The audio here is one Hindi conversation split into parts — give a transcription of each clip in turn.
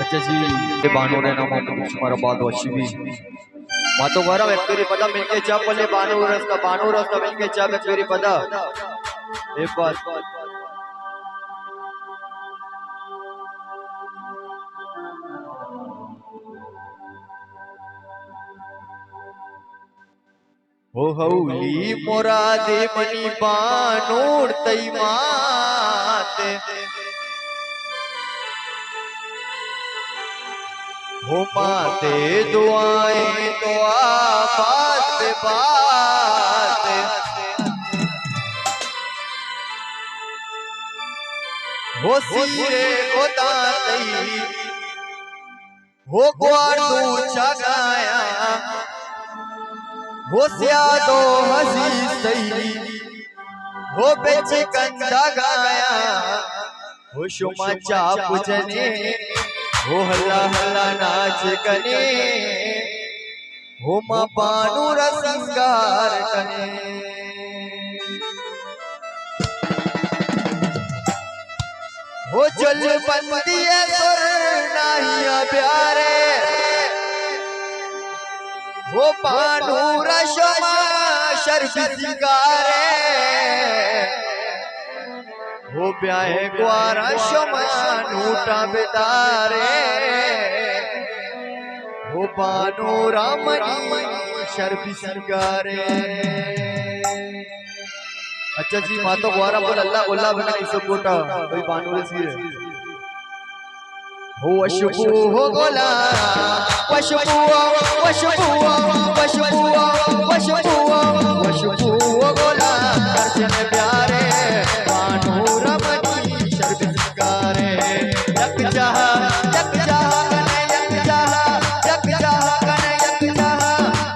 अच्छा जी ये बानो रे नाम तो तुम्हारा बात वशिवी मातो गौरव मेरी पदा मिलके चा पले बानो रस का मिलके चा मेरी पदा एक बात हो हौली मोरा दे मनी बानोड़ तई माते हो माते दुआएं तो बात बात हो सीरे गोदा तई हो ग्वाड़ू चगाया हो स्यादो हसी सही हो बेच कंदा गाया हो शुमा चाप जने हो हल्ला हल्ला नाच कने हो मां बानू रसिंगार कने हो चल बंदी सुर नाहिया प्यारे वो बानू रशमा शर्फी सिंगारे वो ब्याहे ग्वारा शमा नूटा बेदारे वो बानू रामनी शर्फी सिंगारे। अच्छा जी मातो ग्वारा बोल अल्लाह उल्लाह बना इस कोटा कोई बानू रसीर हो वशबू हो गोला वशबू वशबू वशबू वशबू वशबू हो गोला अर्चन प्यारे बानू रमनी शर्फ सिंगारे यक चाह कने यक चाह कने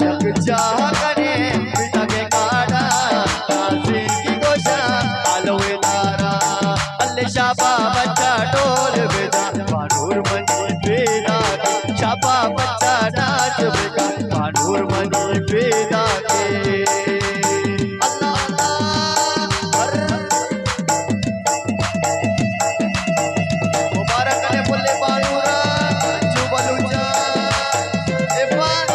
यक चाह कने पिता के काड़ा काजी की गोशा आलोए तारा अल्ले शाबा बच्चा डोल बेदा शाबा बच्चा नाच बेटा बानूर मनी बेदा के मुबारक ने बोले बानूरा जुबलुजा ए बात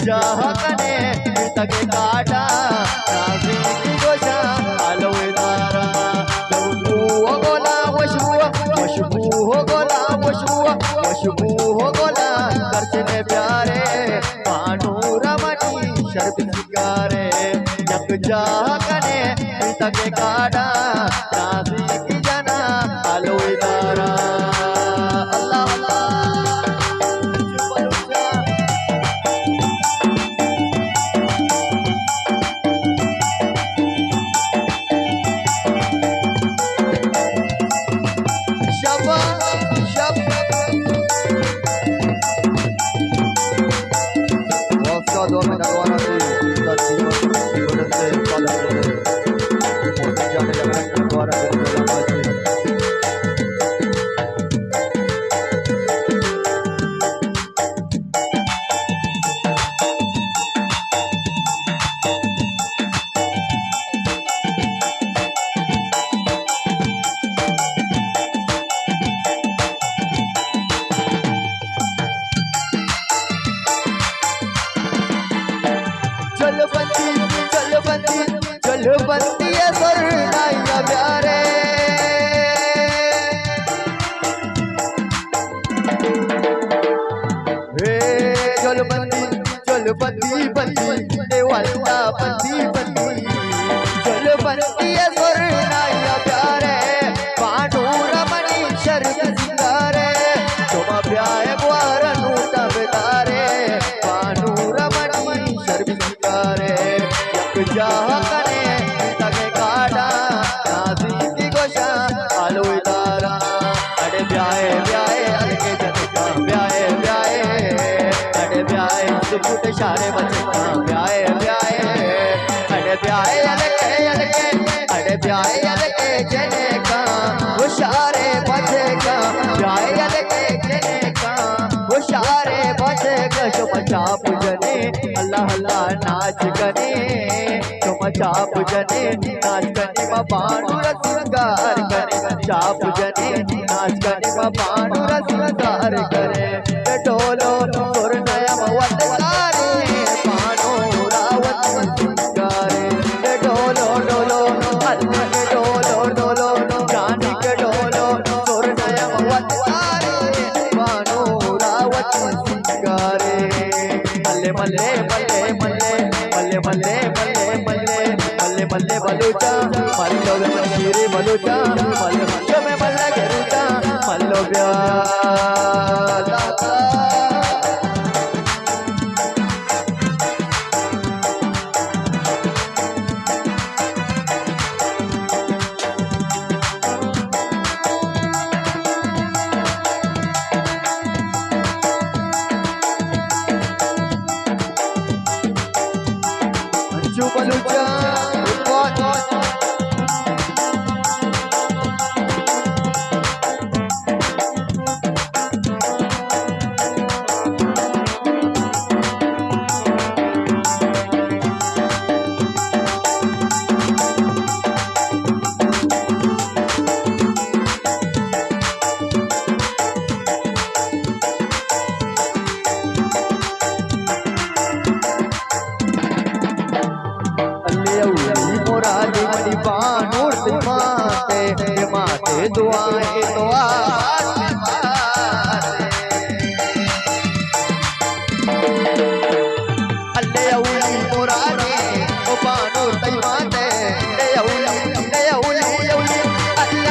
चाह कने तके काटा नाज़ी की गोशा आलोए तारा वशबू हो गोला वशबू हो गोला वशबू हो गोला करचने प्यारे बानू रमनी शर्फ सिंगारे यक चाह कने तके काटा नाज़ी की जना आलोए तारा Gracias. दीपती जलबंती सुरनाया प्यारे बाणू रमणी शर्म सिंगारे तुम ब्याह ग्वार नूता बेदारे बाणू रमणी शर्म सिंगारे यक जाह कने तके काटा नासी की गोशा आलो इदारा अड़े ब्याहे ब्याहे अलगे जनता ब्याहे ब्याहे अड़े ब्याहे सुपुट शारे बचता ब्याहे ब्याहे अड़े ब्याहे अलगे अलगे अड़े ब्याहे अलगे जने का वो शारे बचेगा ब्याहे अलगे जने का वो शारे बचेगा तुम चाप जने अल्लाह अल्लाह नाच कने तुम चाप जने नाच कने मा बाणू रसिंगार करे चाप जने नाच कने मा बाणू रसिंगार करे डोलो सुर नया मवत सारे बाणू रावत सिंगारे डोलो डोलो अल्लाह डोलो डोलो जानी के डोलो सुर नया मवत सारे बाणू रावत सिंगारे मल्ले मल्ले मल्ले मल्ले मल्ले मल्ले मल्ले मल्ले मल्ले मल्ले बलूचा मल्लो बशीरे बलूचा मल्लो मल्लो में मल्ला करूचा मल्लो ब्याह बलूचा माते दुआएं दुआ अल्ले औली मोराने ओ बानो तई माते ले औली अल्लाह के औली अल्लाह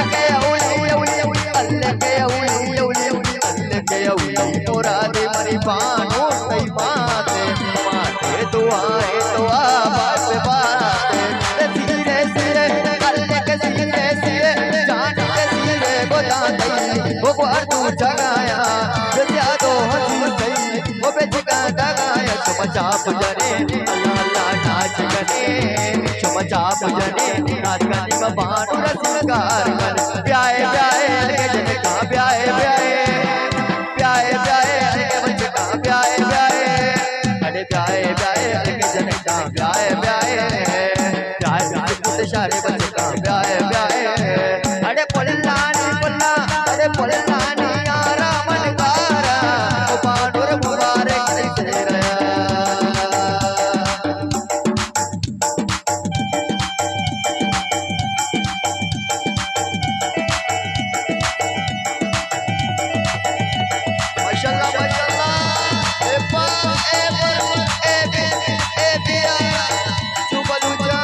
के औली मोराने मरी बानो तई माते माते दुआएं दुआ बात बात धीरे धीरे अल्लाह के धीरे धीरे जान के धीरे बोला दई वो बार तू जगाया जया दो हंसी सही वो बेचका जगाया तुम चाप जने अल्लाह अल्लाह नाच कने तुम चाप जने नाच कने का बाणू रसिंगार कर ब्याहे ब्याहे अलगे जने का ब्याहे ब्याहे ब्याहे ब्याहे अलगे बचका ब्याहे ब्याहे अरे ब्याहे ब्याहे अलगे जने का ब्याहे ब्याहे ब्याहे कुछ शारे बचका ब्याहे ब्याहे अरे पोल्लानी पोल्ला अरे पोल्लानी यारा मनकारा ओ बाणूर मुबारक से रया माशाल्लाह माशाल्लाह ए पा ए बिया चुबलूचा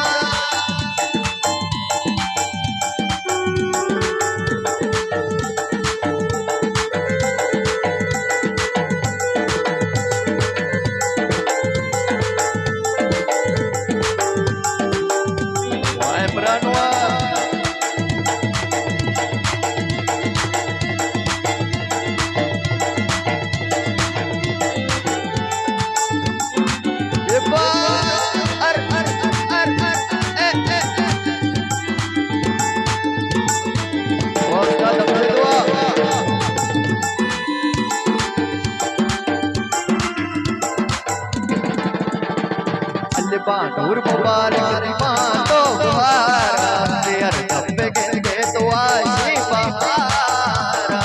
बाणूर मुबारक मातो गुहारा तेर तब्बे गिनगे तो आशी बहारा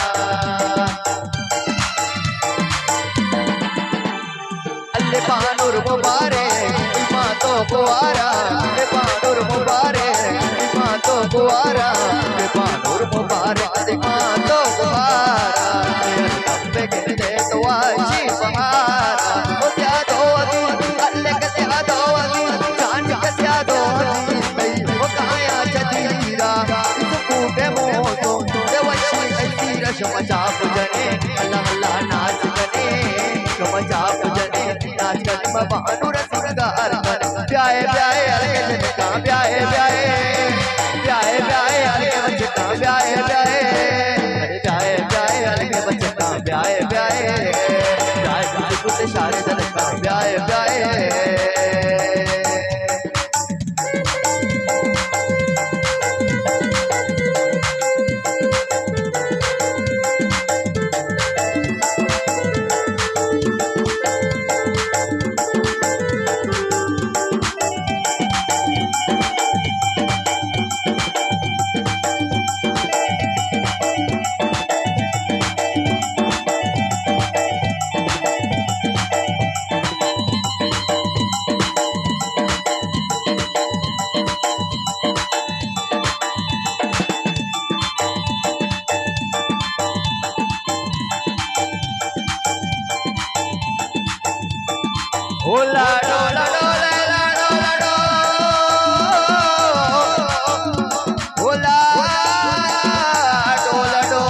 अल्ले बाणूर मुबारक मातो गुहारा अल्ले बाणूर मुबारक मातो गुहारा अल्ले बाणूर मुबारक मातो गुहारा तेर तब्बे गिनगे तो आशी बहारा ओ त्या दो अल्ले के त्या दो जान लाडो लाडो लाडो लाडो ओ लाडो लाडो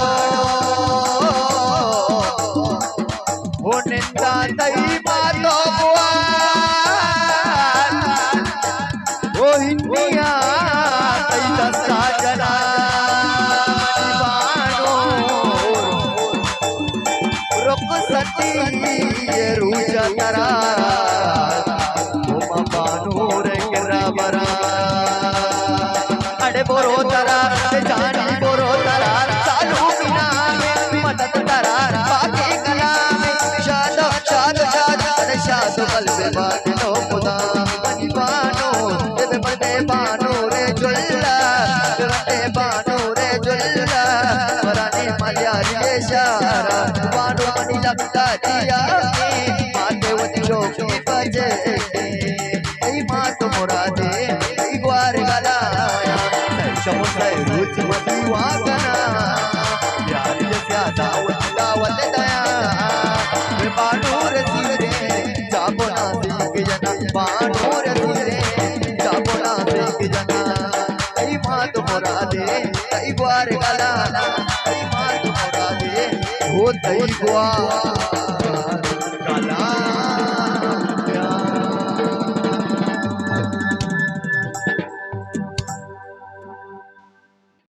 ओ निंदा तई मातो बुआ ओ हिंदिया तई दस्ता जना रूजा तरा बानूर बरा अड़े बोरो तरा जानी बोरो तरा चालू बिना मदद तरा बाकी कलाम शाद शाद शाद शाद कल्ब बानो खुदा बनी बानो दे बदे बानो रे जुल्ला दे बानो रे जुल्ला वरानी मलिया रे शारा बानो मनी लगता दिया माते वतिरो की बजे ऐ मात मुरादे ऐ ग्वार गलाया शमुसे रुच मती वागना यार जैसा दावत दावत दया बानूर सीरे जाबो ना सीख जना बानूर सीरे जाबो ना सीख जना ऐ मात मुरादे ऐ ग्वार गलाना ऐ मात मुरादे हो तई ग्वार